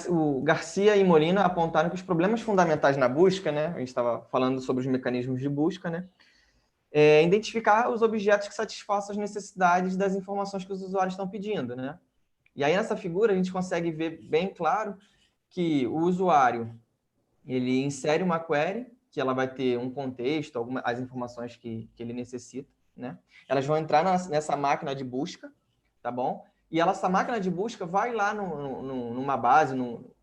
O Garcia e Molina apontaram que os problemas fundamentais na busca, né, a gente estava falando sobre os mecanismos de busca, né, identificar os objetos que satisfaçam as necessidades das informações que os usuários estão pedindo, né? E aí, nessa figura, a gente consegue ver bem claro que o usuário ele insere uma query, que ela vai ter um contexto, as informações que ele necessita, né? Elas vão entrar nessa máquina de busca, tá bom? E essa máquina de busca vai lá numa base,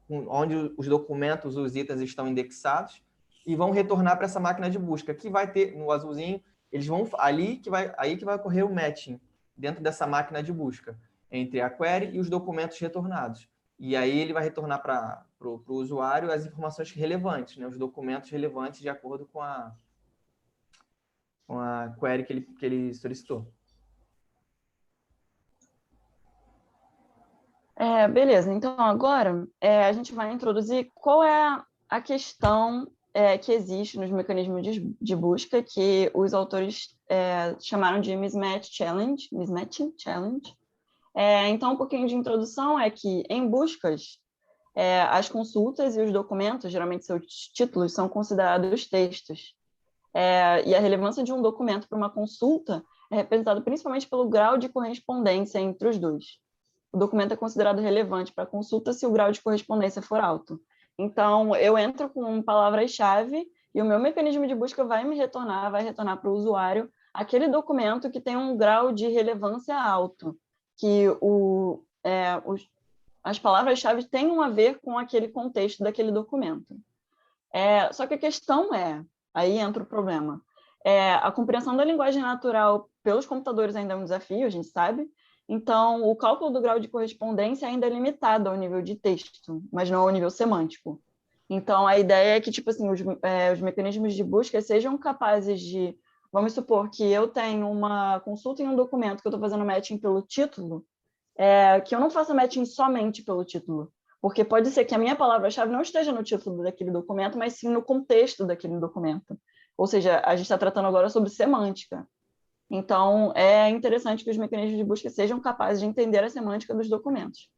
onde os documentos, os itens estão indexados, e vão retornar para essa máquina de busca, que vai ter, no azulzinho, eles vão aí que vai ocorrer o matching, dentro dessa máquina de busca, entre a query e os documentos retornados. E aí ele vai retornar para o usuário as informações relevantes, né? Os documentos relevantes de acordo com a query que ele solicitou. Beleza, então agora a gente vai introduzir qual é a questão que existe nos mecanismos de busca que os autores chamaram de Mismatching Challenge. Então, um pouquinho de introdução é que, em buscas, as consultas e os documentos, geralmente seus títulos, são considerados textos. E a relevância de um documento para uma consulta é representada principalmente pelo grau de correspondência entre os dois. O documento é considerado relevante para a consulta se o grau de correspondência for alto. Então, eu entro com palavras-chave e o meu mecanismo de busca vai retornar para o usuário aquele documento que tem um grau de relevância alto, que as palavras-chave tenham a ver com aquele contexto daquele documento. Só que a questão aí entra o problema, a compreensão da linguagem natural pelos computadores ainda é um desafio, a gente sabe. Então, o cálculo do grau de correspondência ainda é limitado ao nível de texto, mas não ao nível semântico. Então, a ideia é que, tipo assim, os mecanismos de busca sejam capazes de... Vamos supor que eu tenho uma consulta em um documento que eu estou fazendo matching pelo título, que eu não faça matching somente pelo título, porque pode ser que a minha palavra-chave não esteja no título daquele documento, mas sim no contexto daquele documento. Ou seja, a gente está tratando agora sobre semântica. Então, é interessante que os mecanismos de busca sejam capazes de entender a semântica dos documentos.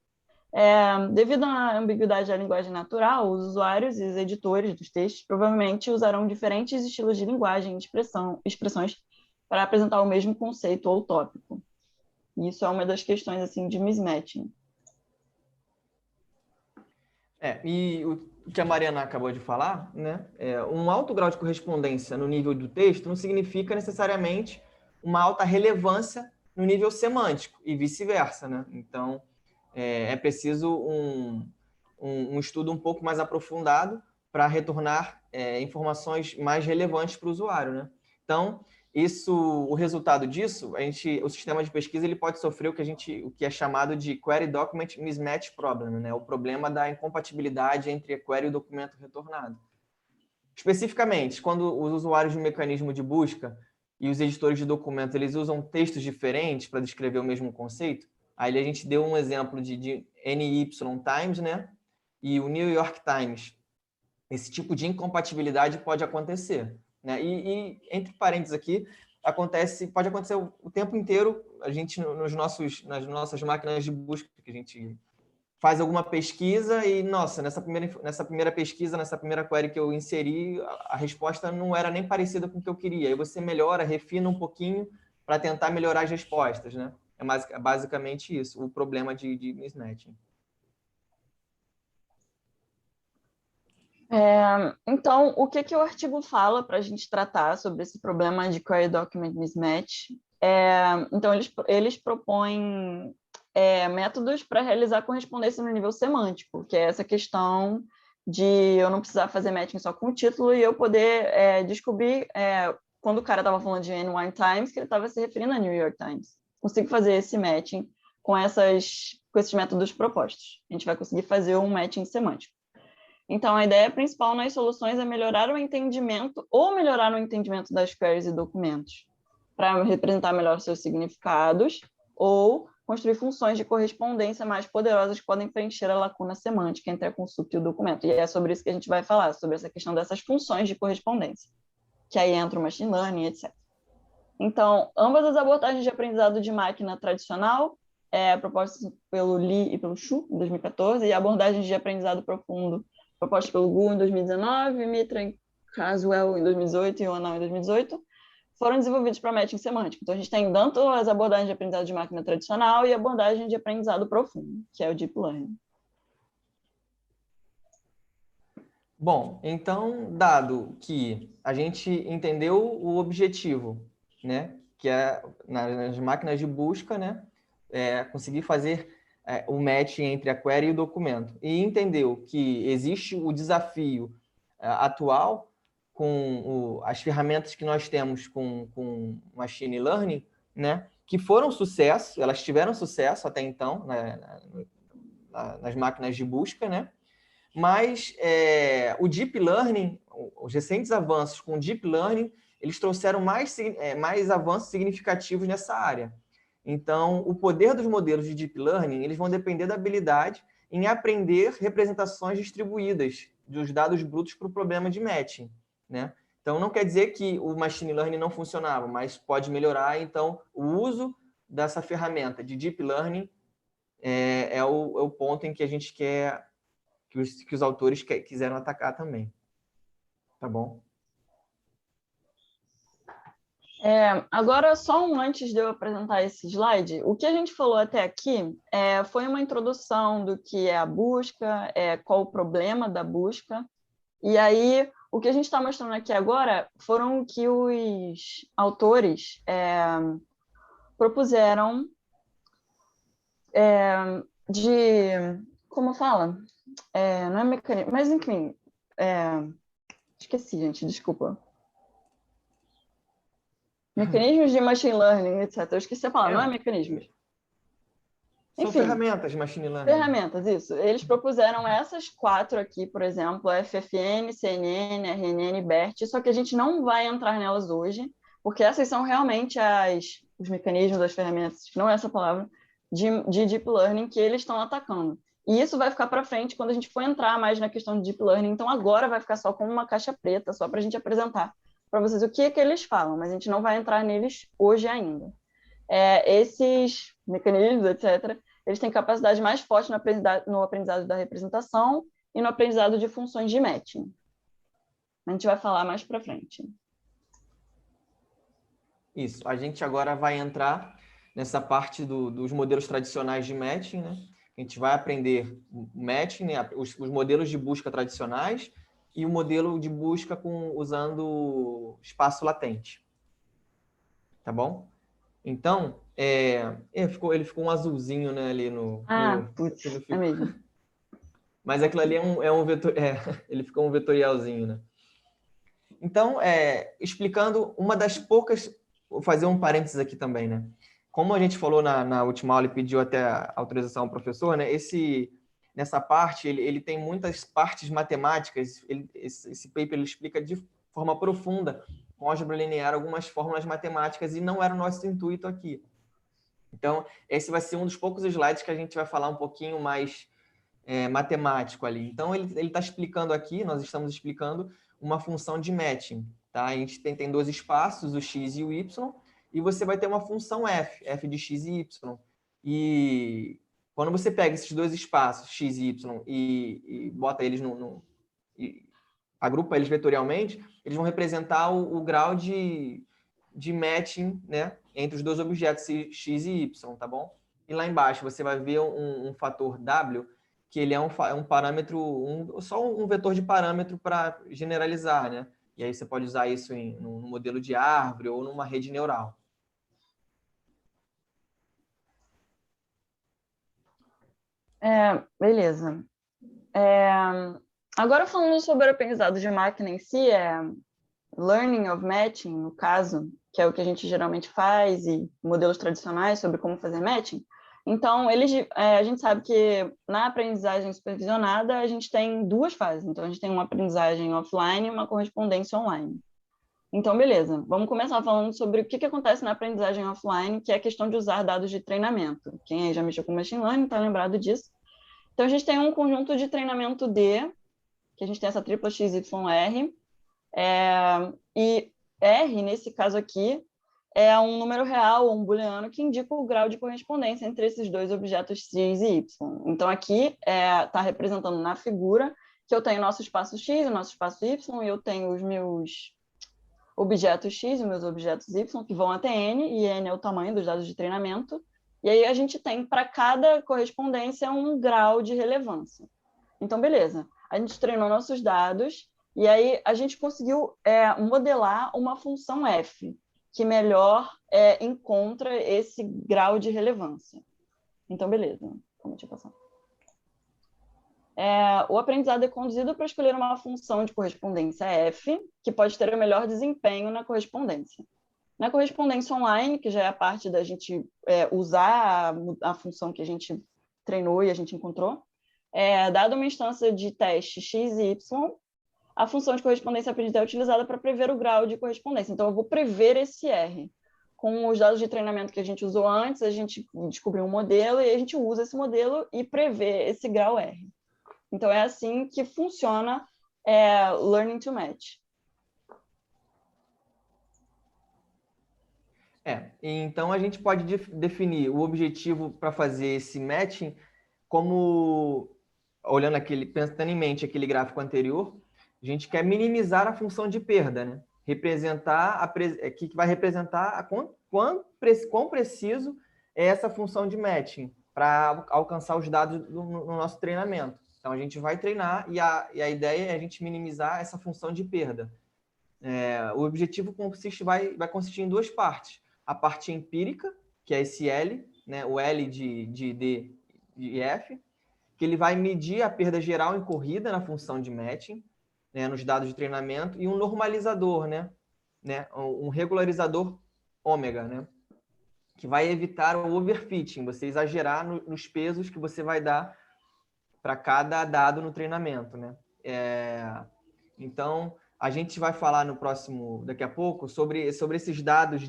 Devido à ambiguidade da linguagem natural, os usuários e os editores dos textos provavelmente usarão diferentes estilos de linguagem e expressões para apresentar o mesmo conceito ou tópico. Isso é uma das questões assim, de mismatching. E o que a Mariana acabou de falar, né, um alto grau de correspondência no nível do texto não significa necessariamente uma alta relevância no nível semântico e vice-versa, né? Então, é preciso um estudo um pouco mais aprofundado para retornar informações mais relevantes para o usuário, né? Então, o resultado disso, o sistema de pesquisa ele pode sofrer o que é chamado de Query Document Mismatch Problem, né? O problema da incompatibilidade entre a query e o documento retornado. Especificamente, quando os usuários de um mecanismo de busca e os editores de documentos eles usam textos diferentes para descrever o mesmo conceito, aí a gente deu um exemplo de NY Times, né? E o New York Times. Esse tipo de incompatibilidade pode acontecer, né? E entre parênteses aqui, pode acontecer o tempo inteiro, a gente nas nossas máquinas de busca, que a gente faz alguma pesquisa e, nossa, nessa primeira pesquisa, nessa primeira query que eu inseri, a resposta não era nem parecida com o que eu queria. Aí você melhora, refina um pouquinho para tentar melhorar as respostas, né? É basicamente isso, o problema de mismatching. Então, o que o artigo fala para a gente tratar sobre esse problema de Query Document Mismatch? Então, eles propõem métodos para realizar correspondência no nível semântico, que é essa questão de eu não precisar fazer matching só com o título e eu poder descobrir, quando o cara estava falando de NY Times, que ele estava se referindo a New York Times. Consigo fazer esse matching com esses métodos propostos. A gente vai conseguir fazer um matching semântico. Então, a ideia principal nas soluções é melhorar o entendimento das queries e documentos para representar melhor seus significados ou construir funções de correspondência mais poderosas que podem preencher a lacuna semântica entre a consulta e o documento. E é sobre isso que a gente vai falar, sobre essa questão dessas funções de correspondência, que aí entra o machine learning, etc. Então, ambas as abordagens de aprendizado de máquina tradicional propostas pelo Lee e pelo Xu, em 2014, e abordagens de aprendizado profundo, propostas pelo Gu em 2019, Mitra e Caswell em 2018 e Onal em 2018, foram desenvolvidos para matching semântico. Então, a gente tem tanto as abordagens de aprendizado de máquina tradicional e abordagem de aprendizado profundo, que é o Deep Learning. Bom, então, dado que a gente entendeu o objetivo, né, que é nas máquinas de busca, né, conseguir fazer o match entre a query e o documento, e entendeu que existe o desafio atual com as ferramentas que nós temos com machine learning, né, que foram sucesso, elas tiveram sucesso até então, né, nas máquinas de busca, né? Mas o Deep Learning, os recentes avanços com o Deep Learning, eles trouxeram mais avanços significativos nessa área. Então, o poder dos modelos de Deep Learning, eles vão depender da habilidade em aprender representações distribuídas dos dados brutos para o problema de matching, né? Então, não quer dizer que o Machine Learning não funcionava, mas pode melhorar. Então, o uso dessa ferramenta de Deep Learning é o ponto em que a gente quer que os autores quiseram atacar também. Tá bom? Agora, só antes de eu apresentar esse slide, o que a gente falou até aqui foi uma introdução do que é a busca, qual o problema da busca, e aí o que a gente está mostrando aqui agora foram que os autores propuseram como fala? Não é mecanismo, mas enfim, esqueci, gente, desculpa. Mecanismos de machine learning, etc. Eu esqueci a palavra, não é mecanismos. São ferramentas de machine learning. Ferramentas, isso. Eles propuseram essas 4 aqui, por exemplo, FFN, CNN, RNN, BERT, só que a gente não vai entrar nelas hoje, porque essas são realmente os mecanismos, as ferramentas, não é essa palavra, de Deep Learning que eles estão atacando. E isso vai ficar para frente quando a gente for entrar mais na questão de Deep Learning. Então, agora vai ficar só como uma caixa preta, só para a gente apresentar para vocês o que é que eles falam, mas a gente não vai entrar neles hoje ainda. Esses mecanismos, etc., eles têm capacidade mais forte no aprendizado da representação e no aprendizado de funções de matching. A gente vai falar mais para frente. Isso. A gente agora vai entrar nessa parte dos modelos tradicionais de matching, né? A gente vai aprender matching, né? os modelos de busca tradicionais e o modelo de busca usando espaço latente. Tá bom? Então, ele ficou um azulzinho, né, ali no... Putz, é mesmo. Mas aquilo ali é um vetor... ele ficou um vetorialzinho, né? Então, explicando uma das poucas... Vou fazer um parênteses aqui também, né? Como a gente falou na última aula e pediu até a autorização ao professor, né? Nessa parte, ele tem muitas partes matemáticas. Esse paper ele explica de forma profunda, com álgebra linear, algumas fórmulas matemáticas, e não era o nosso intuito aqui. Então, esse vai ser um dos poucos slides que a gente vai falar um pouquinho mais matemático ali. Então, ele está explicando aqui, nós estamos explicando uma função de matching. Tá? A gente tem 2 espaços, o x e o y, e você vai ter uma função f de x e y. E quando você pega esses 2 espaços, x e y, e bota eles e agrupa eles vetorialmente, eles vão representar o grau de matching, né, entre os 2 objetos x e y, tá bom? E lá embaixo você vai ver um fator w, que ele é um parâmetro, só um vetor de parâmetro para generalizar, né? E aí você pode usar isso num modelo de árvore ou numa rede neural. Beleza. Agora falando sobre o aprendizado de máquina em si, Learning of Matching, no caso, que é o que a gente geralmente faz, e modelos tradicionais sobre como fazer matching. Então, a gente sabe que na aprendizagem supervisionada, a gente tem 2 fases. Então, a gente tem uma aprendizagem offline e uma correspondência online. Então, beleza. Vamos começar falando sobre o que acontece na aprendizagem offline, que é a questão de usar dados de treinamento. Quem aí já mexeu com Machine Learning está lembrado disso. Então, a gente tem um conjunto de treinamento D, que a gente tem essa tripla XYR, e R, nesse caso aqui, é um número real ou um booleano que indica o grau de correspondência entre esses dois objetos x e y. Então, aqui está representando na figura que eu tenho nosso espaço x e nosso espaço y, e eu tenho os meus objetos x e meus objetos y, que vão até n, e n é o tamanho dos dados de treinamento. E aí a gente tem, para cada correspondência, um grau de relevância. Então, beleza. A gente treinou nossos dados, e aí a gente conseguiu modelar uma função f, que melhor encontra esse grau de relevância. Então, beleza. Deixa eu passar. O aprendizado é conduzido para escolher uma função de correspondência f, que pode ter o melhor desempenho na correspondência. Na correspondência online, que já é a parte da gente usar a função que a gente treinou e a gente encontrou, dada uma instância de teste x e y, a função de correspondência aprendida é utilizada para prever o grau de correspondência. Então, eu vou prever esse R. Com os dados de treinamento que a gente usou antes, a gente descobriu um modelo e a gente usa esse modelo e prevê esse grau R. Então, é assim que funciona Learning to Match. Então a gente pode definir o objetivo para fazer esse matching como, pensando em mente aquele gráfico anterior, a gente quer minimizar a função de perda, né? Que vai representar quão preciso é essa função de matching para alcançar os dados no nosso treinamento. Então, a gente vai treinar e a ideia é a gente minimizar essa função de perda. O objetivo vai consistir em duas partes. A parte empírica, que é esse L, né? O L de D e F, que ele vai medir a perda geral incorrida na função de matching, né, nos dados de treinamento, e um normalizador, né, um regularizador ômega, né, que vai evitar o overfitting, você exagerar nos pesos que você vai dar para cada dado no treinamento, né? Então, a gente vai falar daqui a pouco, sobre esses dados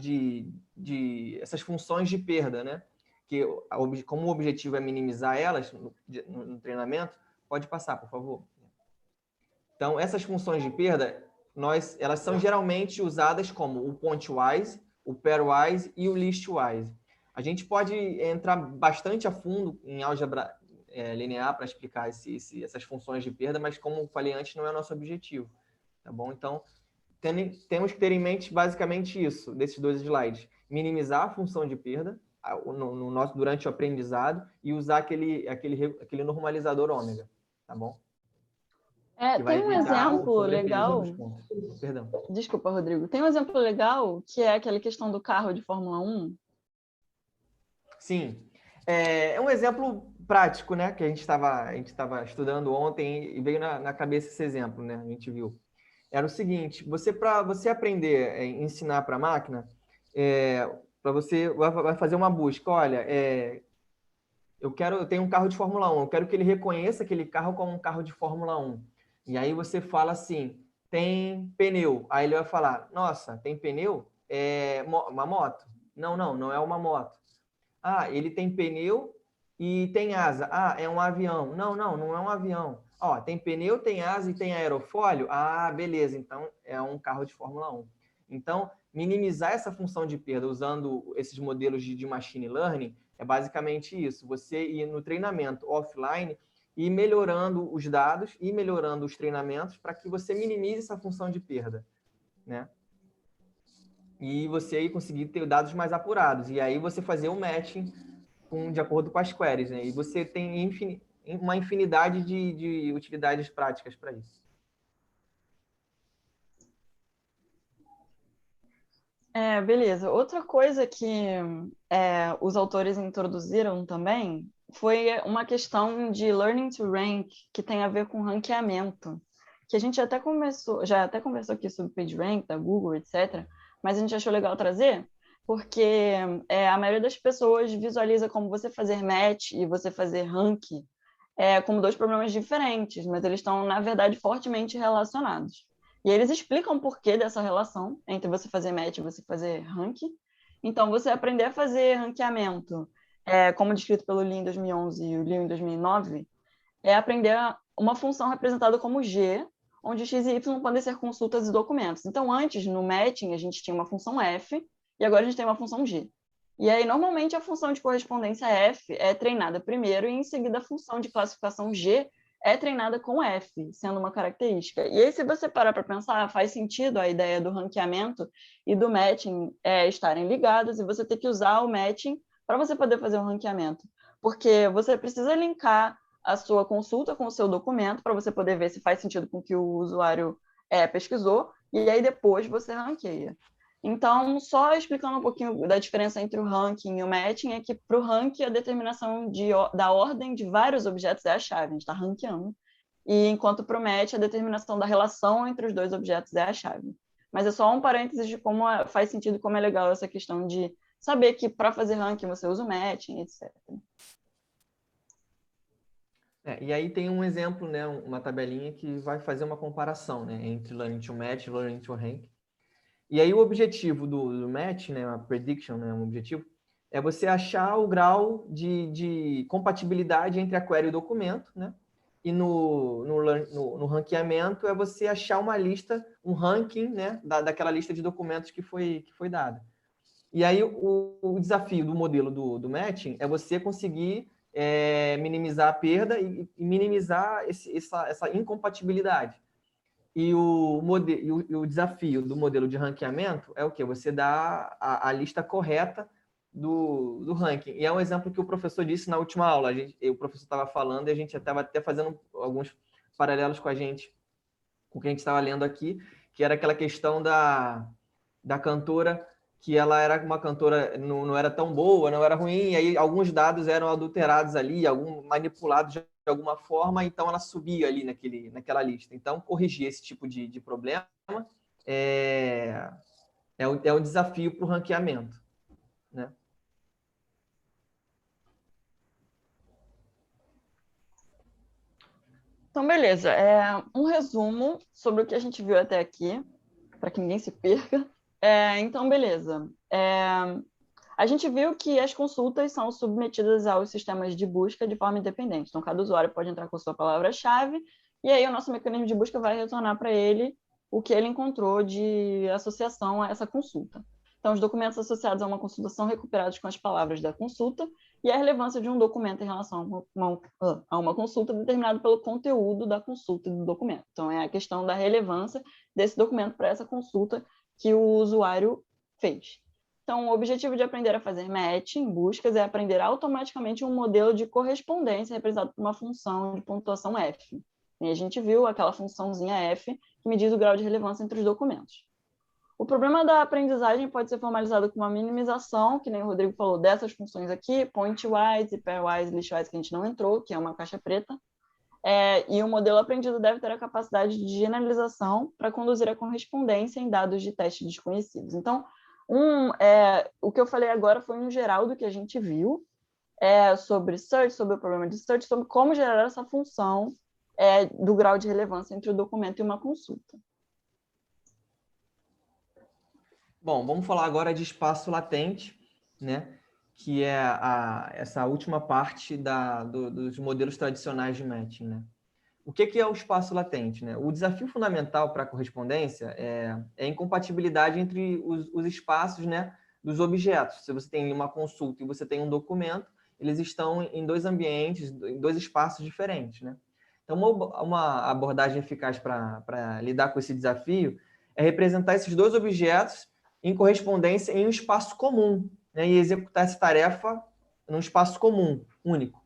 essas funções de perda, né? Que, como o objetivo é minimizar elas no treinamento, pode passar, por favor. Então, essas funções de perda, elas são geralmente usadas como o pointwise, o pairwise e o listwise. A gente pode entrar bastante a fundo em álgebra linear para explicar essas funções de perda, mas, como eu falei antes, não é o nosso objetivo. Tá bom? Então, temos que ter em mente basicamente isso, desses dois slides. Minimizar a função de perda durante o aprendizado e usar aquele normalizador ômega. Tá bom? Tem um exemplo legal. Perdão. Desculpa, Rodrigo. Tem um exemplo legal, que é aquela questão do carro de Fórmula 1. Sim. É um exemplo prático, né? Que a gente estava estudando ontem e veio na cabeça esse exemplo, né? A gente viu. Era o seguinte: para você aprender, ensinar para a máquina, para você vai fazer uma busca. Olha, eu tenho um carro de Fórmula 1, eu quero que ele reconheça aquele carro como um carro de Fórmula 1. E aí você fala assim, tem pneu. Aí ele vai falar, nossa, tem pneu? É uma moto? Não é uma moto. Ah, ele tem pneu e tem asa. Ah, é um avião. Não é um avião. Ó, tem pneu, tem asa e tem aerofólio? Ah, beleza, então é um carro de Fórmula 1. Então, minimizar essa função de perda usando esses modelos de machine learning é basicamente isso. Você ir no treinamento offline e melhorando os dados e melhorando os treinamentos para que você minimize essa função de perda, né? E você aí conseguir ter dados mais apurados. E aí você fazer o matching de acordo com as queries, né? E você tem uma infinidade de utilidades práticas para isso. Beleza. Outra coisa que os autores introduziram também foi uma questão de learning to rank, que tem a ver com ranqueamento, que a gente já até conversou aqui sobre PageRank, da Google, etc., mas a gente achou legal trazer, porque a maioria das pessoas visualiza como você fazer match e você fazer rank como dois problemas diferentes, mas eles estão, na verdade, fortemente relacionados. E eles explicam o porquê dessa relação entre você fazer match e você fazer rank. Então, você aprender a fazer ranqueamento, como descrito pelo Lee em 2011 e o Lee em 2009, é aprender uma função representada como G, onde x e y podem ser consultas e documentos. Então, antes, no matching, a gente tinha uma função f, e agora a gente tem uma função G. E aí, normalmente, a função de correspondência F é treinada primeiro e, em seguida, a função de classificação G é treinada com F, sendo uma característica. E aí, se você parar para pensar, faz sentido a ideia do ranqueamento e do matching estarem ligados, e você ter que usar o matching para você poder fazer um ranqueamento. Porque você precisa linkar a sua consulta com o seu documento para você poder ver se faz sentido com o que o usuário pesquisou, e aí depois você ranqueia. Então, só explicando um pouquinho da diferença entre o ranking e o matching, é que para o ranking a determinação da ordem de vários objetos é a chave, a gente está ranqueando, e enquanto para o match a determinação da relação entre os dois objetos é a chave. Mas é só um parênteses de como faz sentido, como é legal essa questão de saber que para fazer ranking você usa o matching, etc. E aí tem um exemplo, né, uma tabelinha que vai fazer uma comparação, né, entre Learning to Match e Learning to Rank. E aí o objetivo do match, né, a prediction, né, um objetivo, é você achar o grau de compatibilidade entre a query e o documento, né? E no ranqueamento é você achar uma lista, um ranking, né, daquela lista de documentos que foi dada. E aí o desafio do modelo do matching é você conseguir minimizar a perda e minimizar essa incompatibilidade. E o desafio do modelo de ranqueamento é o quê? Você dá a lista correta do ranking. E é um exemplo que o professor disse na última aula. O professor estava falando e a gente estava até fazendo alguns paralelos com a gente, com o que a gente estava lendo aqui, que era aquela questão da cantora, que ela era uma cantora, não era tão boa, não era ruim, e aí alguns dados eram adulterados ali, manipulados de alguma forma, então ela subia ali naquela lista. Então, corrigir esse tipo de problema é um desafio para o ranqueamento, né? Então, beleza. Um resumo sobre o que a gente viu até aqui, para que ninguém se perca. Então, beleza. A gente viu que as consultas são submetidas aos sistemas de busca de forma independente. Então, cada usuário pode entrar com a sua palavra-chave e aí o nosso mecanismo de busca vai retornar para ele o que ele encontrou de associação a essa consulta. Então, os documentos associados a uma consulta são recuperados com as palavras da consulta e a relevância de um documento em relação a uma consulta é determinado pelo conteúdo da consulta do documento. Então, é a questão da relevância desse documento para essa consulta que o usuário fez. Então, o objetivo de aprender a fazer matching, buscas, é aprender automaticamente um modelo de correspondência representado por uma função de pontuação F. E a gente viu aquela funçãozinha F que mediu o grau de relevância entre os documentos. O problema da aprendizagem pode ser formalizado com uma minimização, que nem o Rodrigo falou, dessas funções aqui, pointwise, pairwise, listwise, que a gente não entrou, que é uma caixa preta. E o modelo aprendido deve ter a capacidade de generalização para conduzir a correspondência em dados de teste desconhecidos. Então, o que eu falei agora foi um geral do que a gente viu sobre search, sobre o problema de search, sobre como gerar essa função do grau de relevância entre o documento e uma consulta. Bom, vamos falar agora de espaço latente, né? Que é essa última parte dos modelos tradicionais de matching, né? O que é o espaço latente, né? O desafio fundamental para a correspondência é a incompatibilidade entre os espaços, né, dos objetos. Se você tem uma consulta e você tem um documento, eles estão em dois ambientes, em dois espaços diferentes, né? Então, uma abordagem eficaz para lidar com esse desafio é representar esses dois objetos em correspondência em um espaço comum, né, e executar essa tarefa num espaço comum, único.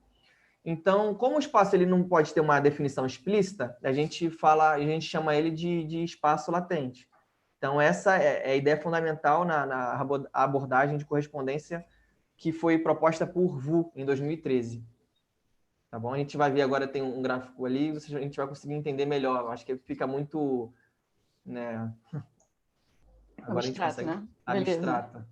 Então, como o espaço ele não pode ter uma definição explícita, a gente chama ele de espaço latente. Então, essa é a ideia fundamental na abordagem de correspondência que foi proposta por Wu em 2013. Tá bom? A gente vai ver agora, tem um gráfico ali, a gente vai conseguir entender melhor. Eu acho que fica muito, né? Agora Abstrato, a gente consegue. né? Abstrata.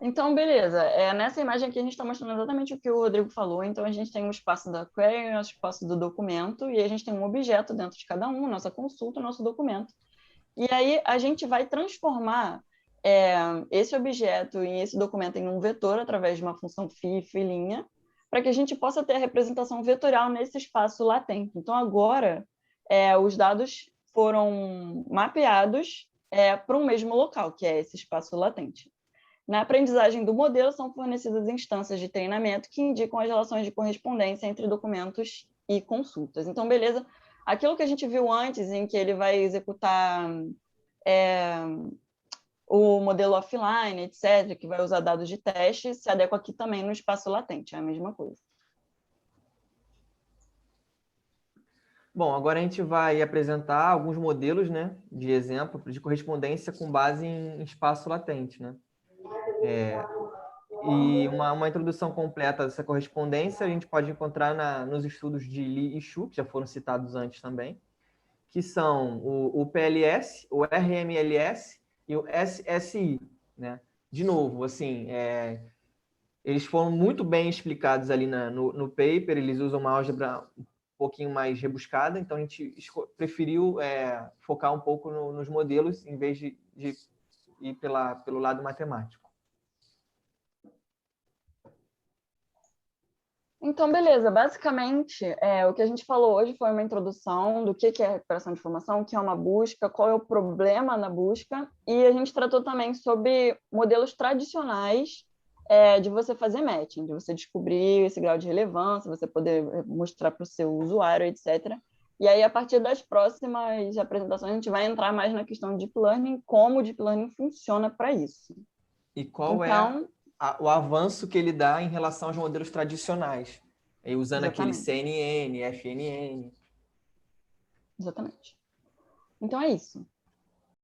Então, beleza. Nessa imagem aqui a gente está mostrando exatamente o que o Rodrigo falou. Então, a gente tem um espaço da query, um espaço do documento, e a gente tem um objeto dentro de cada um, nossa consulta, nosso documento. E aí a gente vai transformar esse objeto e esse documento em um vetor através de uma função phi, filinha, para que a gente possa ter a representação vetorial nesse espaço latente. Então, agora, os dados foram mapeados para um mesmo local, que é esse espaço latente. Na aprendizagem do modelo, são fornecidas instâncias de treinamento que indicam as relações de correspondência entre documentos e consultas. Então, beleza, aquilo que a gente viu antes, em que ele vai executar o modelo offline, etc., que vai usar dados de teste, se adequa aqui também no espaço latente, é a mesma coisa. Bom, agora a gente vai apresentar alguns modelos, né, de exemplo de correspondência com base em espaço latente, né? E uma introdução completa dessa correspondência a gente pode encontrar nos estudos de Lee e Xu, que já foram citados antes também, que são o PLS, o RMLS e o SSI, né? De novo, assim, eles foram muito bem explicados ali no paper, eles usam uma álgebra um pouquinho mais rebuscada, então a gente preferiu focar um pouco nos modelos em vez de ir pelo lado matemático. Então, beleza. Basicamente, o que a gente falou hoje foi uma introdução do que é recuperação de informação, o que é uma busca, qual é o problema na busca, e a gente tratou também sobre modelos tradicionais de você fazer matching, de você descobrir esse grau de relevância, você poder mostrar para o seu usuário, etc. E aí, a partir das próximas apresentações, a gente vai entrar mais na questão de Deep Learning, como o Deep Learning funciona para isso. E qual é o avanço que ele dá em relação aos modelos tradicionais, usando aquele CNN, FNN. Exatamente. Então é isso.